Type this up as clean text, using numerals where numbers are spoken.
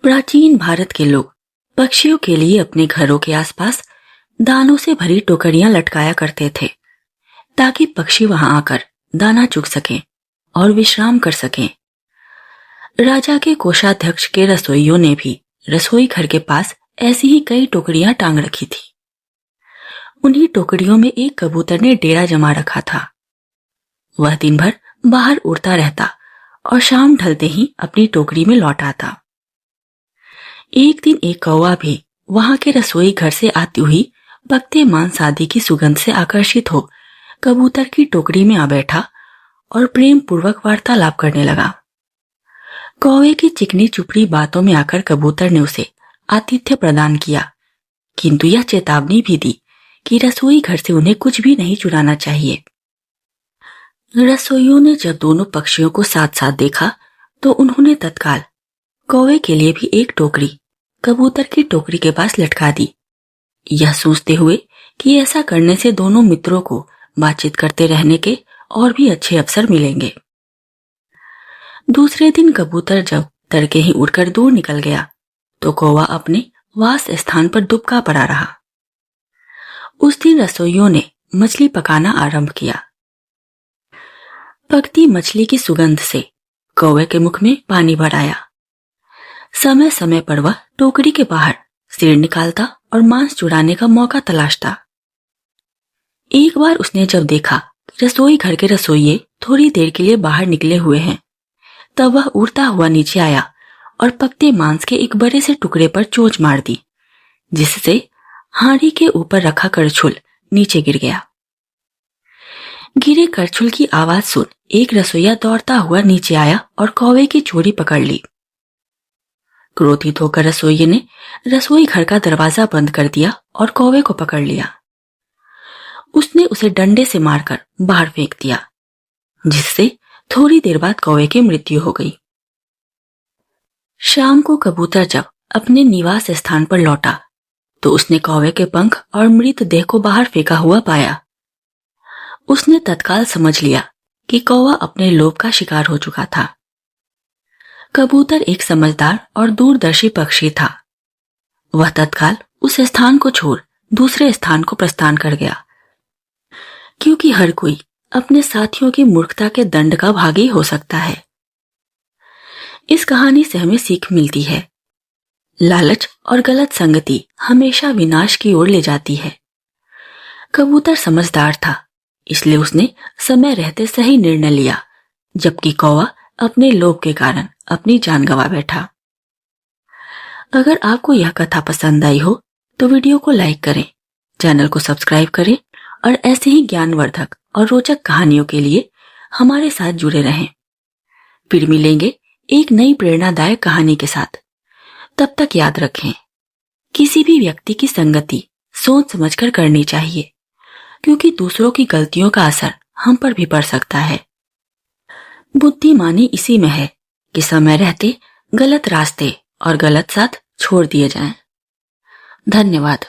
प्राचीन भारत के लोग पक्षियों के लिए अपने घरों के आसपास दानों से भरी टोकरियां लटकाया करते थे ताकि पक्षी वहां आकर दाना चुग सकें और विश्राम कर सकें। राजा के कोषाध्यक्ष के रसोइयों ने भी रसोई घर के पास ऐसी ही कई टोकरियां टांग रखी थी। उन्हीं टोकरियों में एक कबूतर ने डेरा जमा रखा था। वह दिन भर बाहर उड़ता रहता और शाम ढलते ही अपनी टोकरी में लौट आता। एक दिन एक कौवा भी वहां के रसोई घर से आती हुई पकते मांस आदि की सुगंध से आकर्षित हो कबूतर की टोकरी में आ बैठा और प्रेम पूर्वक वार्तालाप करने लगा। कौवे की चिकनी चुपड़ी बातों में आकर कबूतर ने उसे आतिथ्य प्रदान किया, किंतु यह चेतावनी भी दी कि रसोई घर से उन्हें कुछ भी नहीं चुराना चाहिए। रसोइयों ने जब दोनों पक्षियों को साथ साथ देखा तो उन्होंने तत्काल कौवे के लिए भी एक टोकरी कबूतर की टोकरी के पास लटका दी, यह सोचते हुए कि ऐसा करने से दोनों मित्रों को बातचीत करते रहने के और भी अच्छे अवसर मिलेंगे। दूसरे दिन कबूतर जब तड़के ही उड़कर दूर निकल गया तो कौवा अपने वास स्थान पर दुबका पड़ा रहा। उस दिन रसोइयों ने मछली पकाना आरंभ किया। पकती मछली की सुगंध से कौवे के मुख में पानी भर आया। समय समय पर वह टोकरी के बाहर सिर निकालता और मांस चुराने का मौका तलाशता। एक बार उसने जब देखा कि रसोई घर के रसोइये थोड़ी देर के लिए बाहर निकले हुए हैं, तब वह उड़ता हुआ नीचे आया और पकते मांस के एक बड़े से टुकड़े पर चोंच मार दी, जिससे हांडी के ऊपर रखा करछुल नीचे गिर गया। गिरे करछुल की आवाज सुन एक रसोइया दौड़ता हुआ नीचे आया और कौवे की चोरी पकड़ ली। क्रोधित होकर रसोइये ने रसोई घर का दरवाजा बंद कर दिया और कौवे को पकड़ लिया। उसने उसे डंडे से मारकर बाहर फेंक दिया, जिससे थोड़ी देर बाद कौवे की मृत्यु हो गई। शाम को कबूतर जब अपने निवास स्थान पर लौटा तो उसने कौवे के पंख और मृत देह को बाहर फेंका हुआ पाया। उसने तत्काल समझ लिया कि कौवा अपने लोभ का शिकार हो चुका था। कबूतर एक समझदार और दूरदर्शी पक्षी था। वह तत्काल उस स्थान को छोड़ दूसरे स्थान को प्रस्थान कर गया, क्योंकि हर कोई अपने साथियों की मूर्खता के दंड का भागी हो सकता है। इस कहानी से हमें सीख मिलती है, लालच और गलत संगति हमेशा विनाश की ओर ले जाती है। कबूतर समझदार था, इसलिए उसने समय रहते सही निर्णय लिया, जबकि कौवा अपने लोभ के कारण अपनी जान गंवा बैठा। अगर आपको यह कथा पसंद आई हो तो वीडियो को लाइक करें, चैनल को सब्सक्राइब करें और ऐसे ही ज्ञानवर्धक और रोचक कहानियों के लिए हमारे साथ जुड़े रहें। फिर मिलेंगे एक नई प्रेरणादायक कहानी के साथ। तब तक याद रखें, किसी भी व्यक्ति की संगति सोच समझकर करनी चाहिए, क्योंकि दूसरों की गलतियों का असर हम पर भी पड़ सकता है। बुद्धिमानी इसी में है कि समय रहते गलत रास्ते और गलत साथ छोड़ दिए जाएं। धन्यवाद।